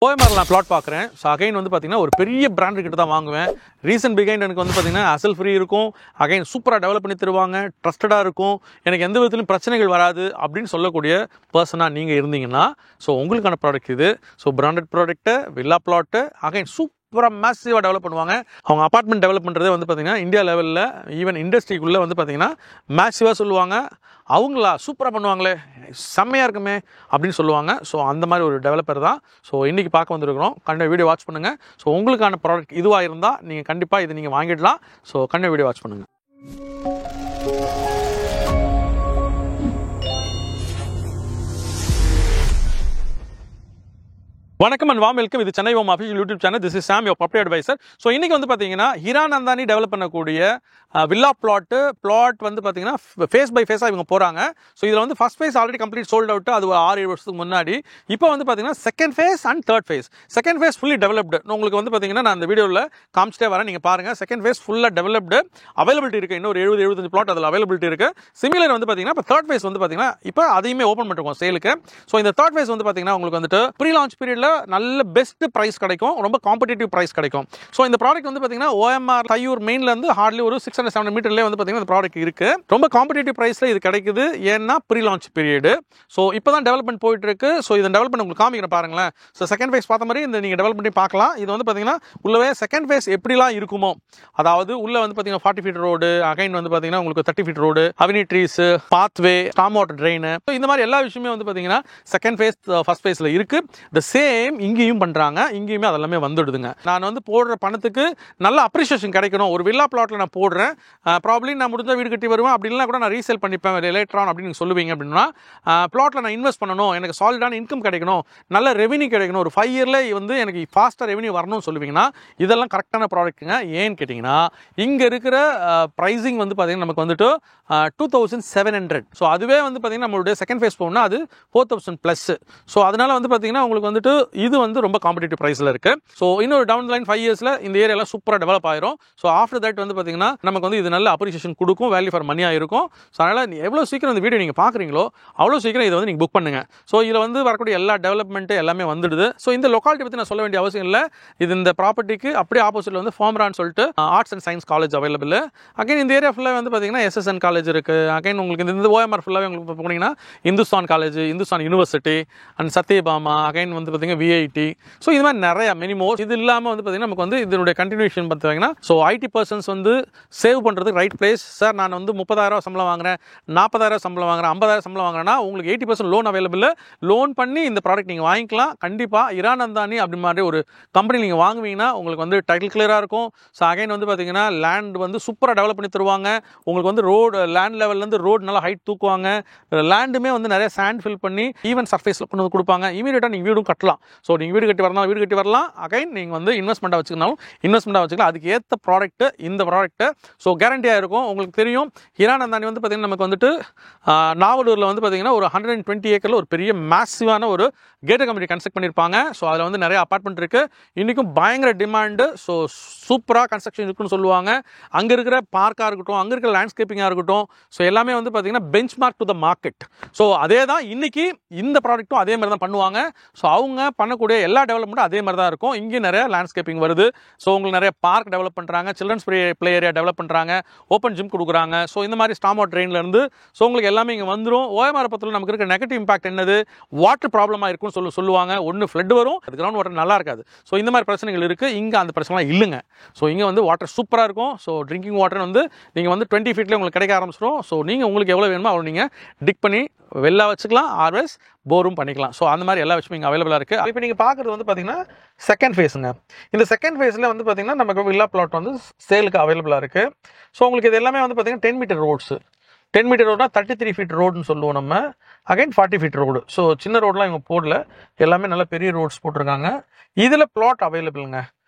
OMR நான் plot பார்க்குறேன். So again வந்து பார்த்தீங்கன்னா ஒரு பெரிய பிராண்ட் கிட்ட தான் வாங்குவேன். ரீசன் பிகைண்ட் எனக்கு வந்து பார்த்தீங்கன்னா அசல் ஃப்ரீ இருக்கும். அகைன் சூப்பராக டெவலப் பண்ணி தருவாங்க, ட்ரஸ்டடாக இருக்கும், எனக்கு எந்த விதத்திலும் பிரச்சனைகள் வராது அப்படின்னு சொல்லக்கூடிய பர்சனாக நீங்கள் இருந்தீங்கன்னா ஸோ உங்களுக்கான ப்ராடக்ட் இது. So branded product, villa plot, again சூப்பராக மேசிவாக டெவலப் பண்ணுவாங்க. அவங்க அப்பார்ட்மெண்ட் டெவலப் பண்ணுறதே வந்து பார்த்தீங்கன்னா இந்தியா லெவலில் ஈவன் இண்டஸ்ட்ரிக்குள்ளே வந்து பார்த்தீங்கன்னா மேசிவாக சொல்லுவாங்க. அவங்களா சூப்பராக பண்ணுவாங்களே, செம்மையாக இருக்குமே அப்படின்னு சொல்லுவாங்க. ஸோ அந்த மாதிரி ஒரு டெவலப்பர் தான். ஸோ இன்றைக்கி பார்க்க வந்துருக்கிறோம். கண்டிப்பாக வீடியோ வாட்ச் பண்ணுங்கள். ஸோ உங்களுக்கான ப்ராடக்ட் இதுவாக இருந்தால் நீங்கள் கண்டிப்பாக இது நீங்கள் வாங்கிடலாம். ஸோ கண்டிப்பாக வீடியோ வாட்ச் பண்ணுங்கள். வணக்கம் அண்ட் வார்ம் வெல்கம். இது Chennai home official YouTube channel. This is Sam your property advisor. So இன்றைக்கி வந்து பார்த்தீங்கன்னா ஹீரானந்தானி டெவலப் பண்ணக்கூடிய வில்லா பிளாட் வந்து பார்த்தீங்கன்னா ஃபேஸ் பை ஃபேஸாக இவங்க போகிறாங்க. ஸோ இதில் வந்து first face already complete sold out, அது ஒரு 6-7 வருஷத்துக்கு முன்னாடி. இப்போ வந்து பார்த்தீங்கன்னா second phase and third face. Second phase fully developed. உங்களுக்கு வந்து பார்த்தீங்கன்னா நான் அந்த வீடியோவில் காமிச்சிட்டே வரேன், நீங்கள் பாருங்கள். செகண்ட் ஃபேஸ் ஃபுல்லாக டெவலப்டு, அவைலபிலிட்டி இருக்குது. இன்னொரு 70-75 பிளாட் அதில் அவைலபிலிட்டி இருக்குது. சிமிலர் வந்து பார்த்தீங்கன்னா இப்போ தேர்ட் ஃபேஸ் வந்து பார்த்தீங்கன்னா இப்போ அதையுமே ஓப்பன் பண்ணிருக்கோம் சேலுக்கு. ஸோ இந்த தேர்ட் ஃபேஸ் வந்து பார்த்தீங்கன்னா உங்களுக்கு வந்துட்டு ப்ரீ லான்ச் பீரியடில் நல்ல பெஸ்ட் பிரைஸ் கிடைக்கும், ரொம்ப காம்படிட்டிவ் பிரைஸ் கிடைக்கும். ஸோ இந்த ப்ராடக்ட் வந்து பார்த்தீங்கன்னா OMR தையூர் மெயின்ல இருந்து ஹார்ட்லி ஒரு 600-700 மீட்டர்லேயே வந்து பார்த்தீங்கன்னா இந்த ப்ராடக்ட் இருக்கு. ரொம்ப காம்படிட்டிவ் பிரைஸ்ல இது கிடைக்குது. ஏன்னா ப்ரீ லான்ச் பீரியட். ஸோ இப்போ தான் டெவலப்மெண்ட் போயிட்டு இருக்கு. ஸோ இந்த டெவலப்மெண்ட் உங்களுக்கு காமிக்கிறேன் பாருங்களேன். ஸோ செகண்ட் ஃபேஸ் பார்த்த மாதிரி இந்த நீங்கள் டெவலப் பண்ணி பார்க்கலாம். இது வந்து பார்த்தீங்கன்னா உள்ளவே செகண்ட் ஃபேஸ் எப்படிலாம் இருக்குமோ, அதாவது உள்ள வந்து பார்த்தீங்கன்னா 40 ஃபீட் ரோடு, அகைன் வந்து பார்த்தீங்கன்னா உங்களுக்கு 30 feet road, avenue trees, pathway, storm water drain, இந்த மாதிரி எல்லா விஷயமே வந்து பார்த்தீங்கன்னா செகண்ட் ஃபேஸ் ஃபர்ஸ்ட் ஃபேஸ்ல இருக்கு. த சேம் இங்கேயும் பண்றாங்க. இங்கேயுமே அதெல்லாமே வந்துடுதுங்க. நான் வந்து போடுற பணத்துக்கு நல்ல அப்ரிசியேஷன் கிடைக்கணும். ஒரு வில்லா பிளாட்ல நான் போடுறேன், ப்ராப்ளி நான் முடிஞ்ச வீடு கட்டி வருவேன், அப்படி இல்லைனா கூட நான் ரீசேல் பண்ணிப்பேன் லேட்டர் ஆன் அப்படின்னு சொல்லுவீங்க. அப்படின்னா பிளாட்ல நான் இன்வெஸ்ட் பண்ணணும், எனக்கு சாலிடான இன்கம் கிடைக்கணும், நல்ல ரெவன்யூ கிடைக்கணும், ஒரு 5 இயர்ல வந்து எனக்கு ஃபாஸ்ட்டாக ரெவன்யூ வரணும்னு சொல்லுவீங்கன்னா இதெல்லாம் கரெக்டான ப்ராடக்ட்டுங்க. ஏன்னு கேட்டிங்கன்னா இங்கே இருக்கிற ப்ரைஸிங் வந்து பார்த்தீங்கன்னா நமக்கு வந்துட்டு 2700. ஸோ அதுவே வந்து பார்த்தீங்கன்னா நம்மளுடைய செகண்ட் ஃபேஸ் போகணும்னா அது 4000 ப்ளஸ். ஸோ அதனால வந்து பார்த்தீங்கன்னா உங்களுக்கு வந்துட்டு இது வந்து ரொம்ப காம்படிட்டிவ் ப்ரைஸில் இருக்கு. ஸோ இன்னொரு டவுன் லைன் 5 இயர்ஸில் இந்த ஏரியாலாம் சூப்பராக டெவலப் ஆயிரும். ஸோ ஆஃப்டர் தட் வந்து பார்த்தீங்கன்னா நமக்கு வந்து இது நல்ல அப்ரிசியேஷன் கொடுக்கும், வேல்யூ ஃபார் மணியாக இருக்கும். ஸோ அதனால் எவ்வளோ சீக்கிரம் இந்த வீடியோ நீங்கள் பார்க்குறீங்களோ அவ்வளோ சீக்கிரம் இதை வந்து நீங்கள் புக் பண்ணுங்க. ஸோ இதில் வந்து வரக்கூடிய எல்லா டெவலப்மெண்ட்டு எல்லாமே வந்துடுது. ஸோ இந்த லொக்காலிட்டி பற்றி நான் சொல்ல வேண்டிய அவசியம் இல்லை. இது இந்த ப்ராப்பர்ட்டிக்கு அப்படியே ஆப்போசிட்டில் வந்து ஃபார்ம்ரான்னு சொல்லிட்டு arts and science college available. Again இந்த ஏரியா ஃபுல்லாக வந்து பார்த்தீங்கன்னா SSN காலேஜ் இருக்குது. அகைன் உங்களுக்கு இந்த OMR ஃபுல்லாகவே உங்களுக்கு போனீங்கன்னா Hindustan college, Hindustan university and Sathyabama, again வந்து பார்த்தீங்கன்னா VIT. ஸோ இது மாதிரி நிறைய மினிமோர். இது இல்லாமல் வந்து பார்த்தீங்கன்னா நமக்கு வந்து இதனுடைய கண்டினியூஷன் பார்த்தீங்கன்னா ஸோ IT பர்சன்ஸ் வந்து சேவ் பண்ணுறதுக்கு ரைட் பிளேஸ். சார் நான் வந்து 30,000 சம்பளம் வாங்குறேன், 40,000 சம்பளம் வாங்குறேன், 50,000 சம்பளம் வாங்குறேன்னா உங்களுக்கு 80% லோன் அவைலபிள். லோன் பண்ணி இந்த ப்ராடக்ட் நீங்கள் வாங்கிக்கலாம். கண்டிப்பாக ஹீரானந்தானி அப்படி மாதிரி ஒரு கம்பெனி நீங்கள் வாங்குவீங்கன்னா உங்களுக்கு வந்து டைட்டில் கிளியராக இருக்கும். ஸோ அகைன் வந்து பார்த்தீங்கன்னா லேண்ட் வந்து சூப்பராக டெவலப் பண்ணி தருவாங்க. உங்களுக்கு வந்து ரோடு லேண்ட் லெவல்லேருந்து ரோடு நல்லா ஹைட் தூக்குவாங்க. லேண்டுமே வந்து நிறைய சாண்ட் ஃபில் பண்ணி ஈவன் சர்ஃபேஸில் கொண்டு வந்து கொடுப்பாங்க. இமீடியட்டாக நீங்கள் வீடும் கட்டலாம். ஸோ நீங்கள் வீடு கட்டி வரலாம், வீடு கட்டி வரலாம். அகைன் நீங்கள் வந்து இன்வெஸ்ட்மெண்ட்டாக வச்சுக்கனாலும் இன்வெஸ்ட்மெண்ட்டாக வச்சுக்கலாம். அதுக்கு ஏற்ற ப்ராடக்ட்டு இந்த ப்ராடக்ட்டு. ஸோ கேரண்டியாக இருக்கும். உங்களுக்கு தெரியும் ஹீரானந்தானி வந்து பார்த்தீங்கன்னா நமக்கு வந்துட்டு நாவலூரில் வந்து பார்த்தீங்கன்னா ஒரு 120 ஏக்கரில் ஒரு பெரிய மேசிவான ஒரு கேட்டட் கம்யூனிட்டி கன்ஸ்ட்ரக்ட் பண்ணியிருப்பாங்க. ஸோ அதில் வந்து நிறைய அப்பார்ட்மெண்ட் இருக்குது. இன்றைக்கும் பயங்கர டிமாண்டு. ஸோ சூப்பராக கன்ஸ்ட்ரக்ஷன் இருக்குன்னு சொல்லுவாங்க. அங்கே இருக்கிற பார்க்காக இருக்கட்டும், அங்கே இருக்கிற லேண்ட்ஸ்கேப்பிங்காக இருக்கட்டும், ஸோ எல்லாமே வந்து பார்த்தீங்கன்னா bench mark to the market. So அதே தான் இன்றைக்கி இந்த ப்ராடக்ட்டும் அதே மாதிரி தான் பண்ணுவாங்க. ஸோ அவங்க பண்ணக்கூடிய எல்லா டெவலப்மெண்ட்டும் அதே மாதிரி தான் இருக்கும். இங்கே நிறைய லேண்ட்ஸ்கேப்பிங் வருது. ஸோ உங்களுக்கு நிறைய பார்க் டெவலப் பண்ணுறாங்க, சில்ட்ரன்ஸ் ப்ளே ஏரியா டெவலப் பண்ணுறாங்க, ஓப்பன் ஜிம் கொடுக்குறாங்க. ஸோ இந்த மாதிரி ஸ்டார்ம் வாட்டர் ட்ரெயின்லேருந்து ஸோ உங்களுக்கு எல்லாமே இங்கே வந்துடும். OMR பத்தில் நமக்கு இருக்க நெகட்டிவ் இம்பாக்ட் என்னது, வாட்டர் ப்ராப்ளமாக இருக்குன்னு சொல்லுவாங்க. ஒன்று ஃப்ளட் வரும், அது கிரவுண்ட் வாட்டர் நல்லா இருக்காது. ஸோ இந்த மாதிரி பிரச்சனைகள் இருக்குது. இங்கே அந்த பிரச்சனைலாம் இல்லைங்க. ஸோ இங்கே வந்து வாட்டர் சூப்பராக இருக்கும். ஸோ ட்ரிங்கிங் வாட்டர் வந்து நீங்கள் வந்து 20 ஃபீட்லேயே உங்களுக்கு கிடைக்க ஆரம்பிச்சிடும். ஸோ நீங்கள் உங்களுக்கு எவ்வளோ வேணுமோ அவ்வளோ நீங்கள் டிக் பண்ணி வெளில வச்சுக்கலாம், ஆர்வஸ் போரும் பண்ணிக்கலாம். ஸோ அந்த மாதிரி எல்லா விஷயமும் இங்கே அவைலபிளாக இருக்குது. இப்போ நீங்கள் பார்க்குறது வந்து பார்த்தீங்கன்னா செகண்ட் ஃபேஸுங்க. இந்த செகண்ட் ஃபேஸில் வந்து பார்த்தீங்கன்னா நமக்கு வில்லா பிளாட் வந்து சேலுக்கு அவைலபிளாக இருக்குது. ஸோ உங்களுக்கு இது எல்லாமே வந்து பார்த்தீங்கன்னா 10 மீட்டர் ரோட்ஸு. 10 மீட்டர் ரோட்னா 33 ஃபீட் ரோடுன்னு சொல்லுவோம் நம்ம. Again 40 feet road. ஸோ சின்ன ரோடெலாம் இவங்க போடல, எல்லாமே நல்ல பெரிய ரோட்ஸ் போட்டிருக்காங்க. இதில் பிளாட் அவைலபிளுங்க.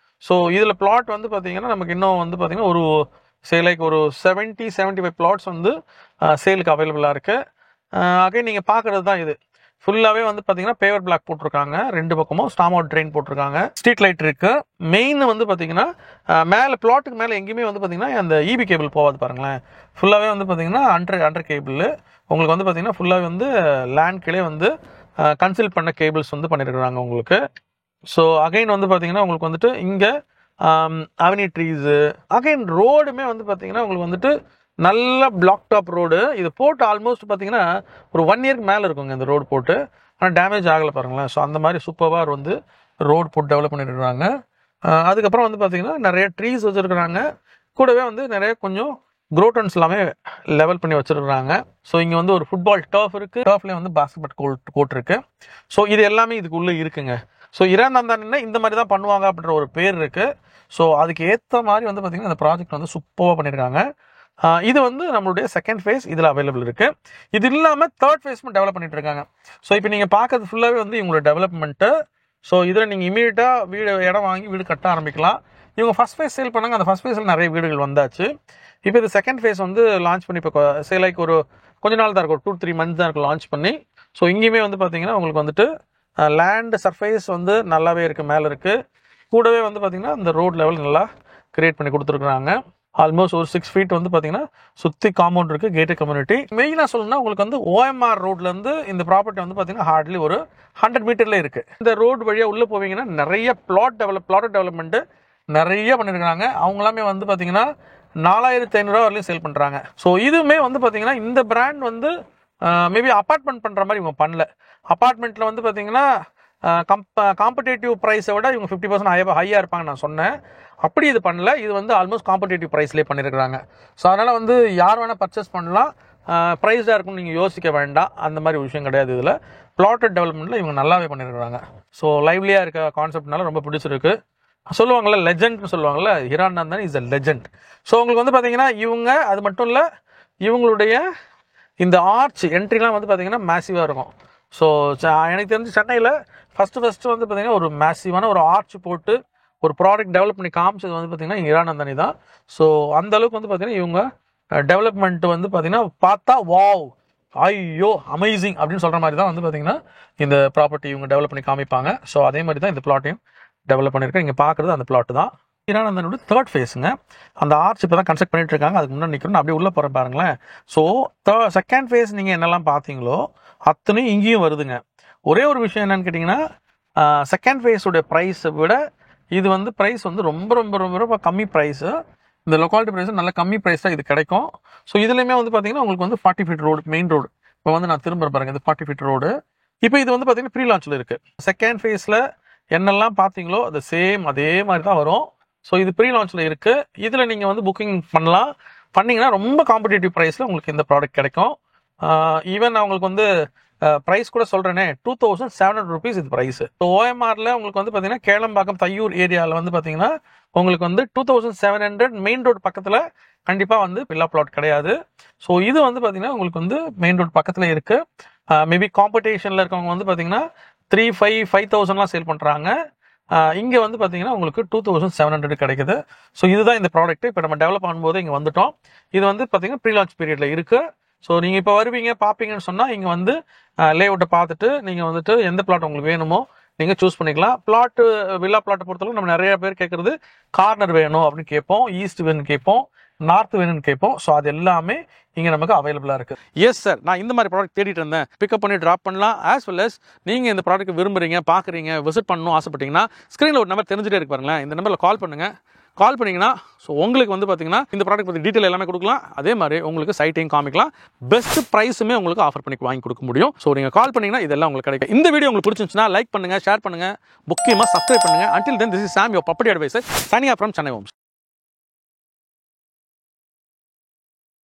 ஸோ இதில் பிளாட் வந்து பார்த்தீங்கன்னா நமக்கு இன்னும் வந்து பார்த்தீங்கன்னா ஒரு லைக் ஒரு 70-75 பிளாட்ஸ் வந்து சேலுக்கு அவைலபிளாக இருக்குது. அகைன் நீங்கள் பார்க்குறது தான் இது. ஃபுல்லாகவே வந்து பார்த்தீங்கன்னா பேவர் பிளாக் போட்டிருக்காங்க. 2 பக்கமும் ஸ்டார்ம் வாட்டர் ட்ரெயின் போட்டிருக்காங்க. ஸ்ட்ரீட் லைட் இருக்கு. மெயின் வந்து பார்த்தீங்கன்னா மேலே பிளாட்டுக்கு மேலே எங்கேயுமே வந்து பார்த்தீங்கன்னா அந்த EB கேபிள் போகாது பாருங்களேன். ஃபுல்லாகவே வந்து பார்த்தீங்கன்னா அண்டர் கேபிள். உங்களுக்கு வந்து பார்த்தீங்கன்னா ஃபுல்லாகவே வந்து லேண்ட் கீழே வந்து கன்சில் பண்ண கேபிள்ஸ் வந்து பண்ணியிருக்கிறாங்க உங்களுக்கு. ஸோ அகைன் வந்து பார்த்தீங்கன்னா உங்களுக்கு வந்துட்டு இங்கே அவென்யூ ட்ரீஸு, அகைன் ரோடுமே வந்து பார்த்தீங்கன்னா உங்களுக்கு வந்துட்டு நல்ல பிளாக் டாப் ரோடு. இது போட்டு ஆல்மோஸ்ட் பார்த்தீங்கன்னா ஒரு 1 இயர்க்கு மேலே இருக்குங்க இந்த ரோடு போட்டு. ஆனால் டேமேஜ் ஆகலை பாருங்களேன். ஸோ அந்த மாதிரி சூப்பராக வந்து ரோடு போட்டு டெவலப் பண்ணிட்டு இருக்காங்க. அதுக்கப்புறம் வந்து பார்த்தீங்கன்னா நிறைய ட்ரீஸ் வச்சுருக்குறாங்க. கூடவே வந்து நிறைய கொஞ்சம் க்ரோட்டன்ஸ் எல்லாமே லெவல் பண்ணி வச்சுருக்குறாங்க. ஸோ இங்கே வந்து ஒரு ஃபுட்பால் டர்ஃப் இருக்குது. டர்ஃப்லேயே வந்து பாஸ்கெட் கோர்ட் இருக்குது. ஸோ இது எல்லாமே இதுக்குள்ளே இருக்குங்க. ஸோ ஹிரானந்தானின்னா இந்த மாதிரி தான் பண்ணுவாங்க அப்படின்ற ஒரு பேர் இருக்குது. ஸோ அதுக்கு ஏற்ற மாதிரி வந்து பார்த்தீங்கன்னா இந்த ப்ராஜெக்ட் வந்து சூப்பராக பண்ணியிருக்காங்க. இது வந்து நம்மளுடைய செகண்ட் ஃபேஸ் இதில் அவைலபிள் இருக்குது. இது இல்லாமல் தேர்ட் ஃபேஸும் டெவலப் பண்ணிட்டு இருக்காங்க. ஸோ இப்போ நீங்கள் பார்க்கறது ஃபுல்லாகவே வந்து இவங்களோட டெவலப்மெண்ட்டு. ஸோ இதில் நீங்கள் இமீடியட்டாக இடம் வாங்கி வீடு கட்ட ஆரம்பிக்கலாம். இவங்க ஃபஸ்ட் ஃபேஸ் சேல் பண்ணாங்க. அந்த ஃபஸ்ட் ஃபேஸில் நிறைய வீடுகள் வந்தாச்சு. இப்போ இது செகண்ட் ஃபேஸ் வந்து லான்ச் பண்ணி இப்போ லைக் ஒரு கொஞ்ச நாள் தான் இருக்கும், 2-3 மந்த்ஸ் தான் இருக்கும் லான்ச் பண்ணி. ஸோ இங்கேயுமே வந்து பார்த்தீங்கன்னா உங்களுக்கு வந்துட்டு லேண்ட் சர்ஃபேஸ் வந்து நல்லாவே இருக்குது, மேலே இருக்குது. கூடவே வந்து பார்த்தீங்கன்னா இந்த ரோட் லெவல் நல்லா கிரியேட் பண்ணி கொடுத்துருக்குறாங்க. ஆல்மோஸ்ட் ஒரு 6 ஃபீட் வந்து பார்த்தீங்கன்னா சுற்றி காம்பவுண்ட் இருக்குது, கேட்டட் கம்யூனிட்டி. மெயினாக சொல்லணும்னா உங்களுக்கு வந்து OMR ரோட்லேருந்து இந்த ப்ராப்பர்ட்டி வந்து பார்த்தீங்கன்னா ஹார்ட்லி ஒரு 100 மீட்டரில் இருக்குது. இந்த ரோடு வழியாக உள்ளே போவீங்கன்னா நிறைய பிளாட் டெவலப்மெண்ட்டு நிறைய பண்ணியிருக்காங்க. அவங்களாமே வந்து பார்த்தீங்கன்னா 4500 வரலையும் சேல் பண்ணுறாங்க. ஸோ இதுவுமே வந்து பார்த்தீங்கன்னா இந்த பிராண்ட் வந்து மேபி அப்பார்ட்மெண்ட் பண்ணுற மாதிரி இவங்க பண்ணல. அப்பார்ட்மெண்ட்டில் வந்து பார்த்தீங்கன்னா காம்படேட்டிவ் ப்ரைஸை விட இவங்க 50% ஹையாக இருப்பாங்க நான் சொன்னேன். அப்படி இது பண்ணல. இது வந்து ஆல்மோஸ்ட் காம்படேட்டிவ் ப்ரைஸ்லேயே பண்ணியிருக்கிறாங்க. ஸோ அதனால் வந்து யார் வேணால் பர்ச்சேஸ் பண்ணலாம். ப்ரைஸாக இருக்கும்னு நீங்கள் யோசிக்க வேண்டாம். அந்த மாதிரி விஷயம் கிடையாது. இதில் பிளாட்டட் டெவலப்மெண்ட்டில் இவங்க நல்லாவே பண்ணியிருக்கிறாங்க. ஸோ லைவ்லியாக இருக்க கான்செப்ட்னால ரொம்ப பிடிச்சிருக்கு. சொல்லுவாங்கள்ல லெஜெண்ட்னு சொல்லுவாங்கள்ல, ஹிரானந்தன் இஸ் அ லெஜெண்ட். ஸோ உங்களுக்கு வந்து பார்த்தீங்கன்னா இவங்க அது மட்டும் இல்லை, இவங்களுடைய இந்த ஆர்ச் என்ட்ரிலாம் வந்து பார்த்தீங்கன்னா மேசிவாக இருக்கும். ஸோ எனக்கு தெரிஞ்சு சென்னையில் ஃபஸ்ட்டு வந்து பார்த்தீங்கன்னா ஒரு மேசிவான ஒரு ஆர்ச் போட்டு ஒரு ப்ராடக்ட் டெவலப் பண்ணி காமிச்சது வந்து பார்த்தீங்கன்னா ஹிரானந்தனி தான். ஸோ அந்த அளவுக்கு வந்து பார்த்தீங்கன்னா இவங்க டெவலப்மெண்ட் வந்து பார்த்தீங்கன்னா பார்த்தா வாவ், ஐயோ அமேசிங் அப்படின்னு சொல்கிற மாதிரி தான் வந்து பார்த்தீங்கன்னா இந்த ப்ராப்பர்ட்டி இவங்க டெவலப் பண்ணி காமிப்பாங்க. ஸோ அதே மாதிரி தான் இந்த பிளாட்டையும் டெவலப் பண்ணியிருக்கேன். இங்கே பார்க்குறது அந்த பிளாட் தான். ஹிரானந்தனோட தேர்ட் ஃபேஸுங்க. அந்த ஆர்ச் இப்போ தான் கன்ஸ்ட்ரக்ட் பண்ணிட்டு இருக்காங்க. அதுக்கு முன்னாடி நிற்கணும், அப்படியே உள்ளே போகிற பாருங்களேன். ஸோ செகண்ட் ஃபேஸ் நீங்கள் என்னெல்லாம் பார்த்தீங்களோ அத்தனையும் இங்கேயும் வருதுங்க. ஒரே ஒரு விஷயம் என்னன்னு கேட்டிங்கன்னா, செகண்ட் ஃபேஸோடைய ப்ரைஸை விட இது வந்து ப்ரைஸ் வந்து ரொம்ப ரொம்ப ரொம்ப ரொம்ப கம்மி ப்ரைஸு. இந்த லொக்காலிட்டி ப்ரைஸ் நல்ல கம்மி ப்ரைஸ் தான் இது கிடைக்கும். ஸோ இதுலேயுமே வந்து பார்த்தீங்கன்னா உங்களுக்கு வந்து 40 ஃபீட் ரோடு, மெயின் ரோடு. இப்போ வந்து நான் திரும்ப பாருங்க, இது 40 ஃபீட் ரோடு. இப்போ இது வந்து பார்த்தீங்கன்னா ப்ரீ லான்ச்சில் இருக்குது. செகண்ட் ஃபேஸில் என்னெல்லாம் பார்த்தீங்களோ அது சேம் அதே மாதிரி தான் வரும். ஸோ இது ப்ரீ லான்ச்சில் இருக்குது. இதில் நீங்கள் வந்து புக்கிங் பண்ணலாம். பண்ணிங்கன்னா ரொம்ப காம்படேட்டிவ் ப்ரைஸில் உங்களுக்கு இந்த ப்ராடக்ட் கிடைக்கும். ஈவன் அவங்களுக்கு வந்து ப்ரைஸ் கூட சொல்கிறேனே, 2700 rupees இது ப்ரைஸு. ஸோ OMRல உங்களுக்கு வந்து பார்த்தீங்கன்னா கேளம்பாக்கம் தையூர் ஏரியாவில் வந்து பார்த்தீங்கன்னா உங்களுக்கு வந்து 2700 மெயின் ரோடு பக்கத்தில் கண்டிப்பாக வந்து வில்லா பிளாட் கிடையாது. ஸோ இது வந்து பார்த்தீங்கன்னா உங்களுக்கு வந்து மெயின் ரோடு பக்கத்தில் இருக்குது. மேபி காம்படிஷனில் இருக்கவங்க வந்து பார்த்தீங்கன்னா 3,500 சேல் பண்ணுறாங்க. இங்கே வந்து பார்த்தீங்கன்னா உங்களுக்கு 2700 கிடைக்குது. ஸோ இதுதான் இந்த ப்ராடக்ட். இப்போ நம்ம டெவலப் பண்ணும்போது இங்கே வந்துட்டோம். இது வந்து பார்த்தீங்கன்னா ப்ரீ லான்ச் பீரியடில் இருக்குது. ஸோ நீங்கள் இப்போ வருவீங்க பார்ப்பீங்கன்னு சொன்னால் இங்கே வந்து லேஅவுட்டை பார்த்துட்டு நீங்கள் வந்துட்டு எந்த பிளாட் உங்களுக்கு வேணுமோ நீங்கள் சூஸ் பண்ணிக்கலாம். பிளாட்டு வில்லா பிளாட்டை பொறுத்தளவு நம்ம நிறைய பேர் கேட்குறது கார்னர் வேணும் அப்படின்னு கேட்போம், ஈஸ்ட் வேணும்னு கேட்போம், நார்த் வேணும்னு கேட்போம். ஸோ அது எல்லாமே இங்கே நமக்கு அவைலபிளாக இருக்குது. எஸ் சார், நான் இந்த மாதிரி ப்ராடக்ட் தேடிட்டு இருந்தேன். பிக்கப் பண்ணி ட்ராப் பண்ணலாம். ஆஸ் வெல் அஸ் நீங்கள் இந்த ப்ராடக்ட் விரும்புறீங்க, பார்க்குறீங்க, விசிட் பண்ணணும் ஆசைப்பட்டீங்கன்னா ஸ்க்ரீனில் ஒரு நம்பர் தெரிஞ்சுட்டே இருக்கு பாருங்களேன். இந்த நம்பரில் கால் பண்ணுங்கள். கால் பண்ணிங்கன்னா ஸோ உங்களுக்கு வந்து பார்த்தீங்கன்னா இந்த ப்ராடக்ட் பற்றி டீட்டெயில் எல்லாமே கொடுக்கலாம். அதே மாதிரி உங்களுக்கு சைட்டையும் காமிக்கலாம். பெஸ்ட் ப்ரைஸுமே உங்களுக்கு ஆஃபர் பண்ணி வாங்கி கொடுக்க முடியும். ஸோ நீங்கள் கால் பண்ணிங்கன்னா இதெல்லாம் உங்களுக்கு கிடைக்கும். இந்த வீடியோ உங்களுக்கு பிடிச்சிருந்துச்சுன்னா லைக் பண்ணுங்கள், ஷேர் பண்ணுங்கள், முக்கியமாக சப்ஸ்கிரைப் பண்ணுங்கள். Until then, this is Sam, your property advisor, signing off from Chennai Homes.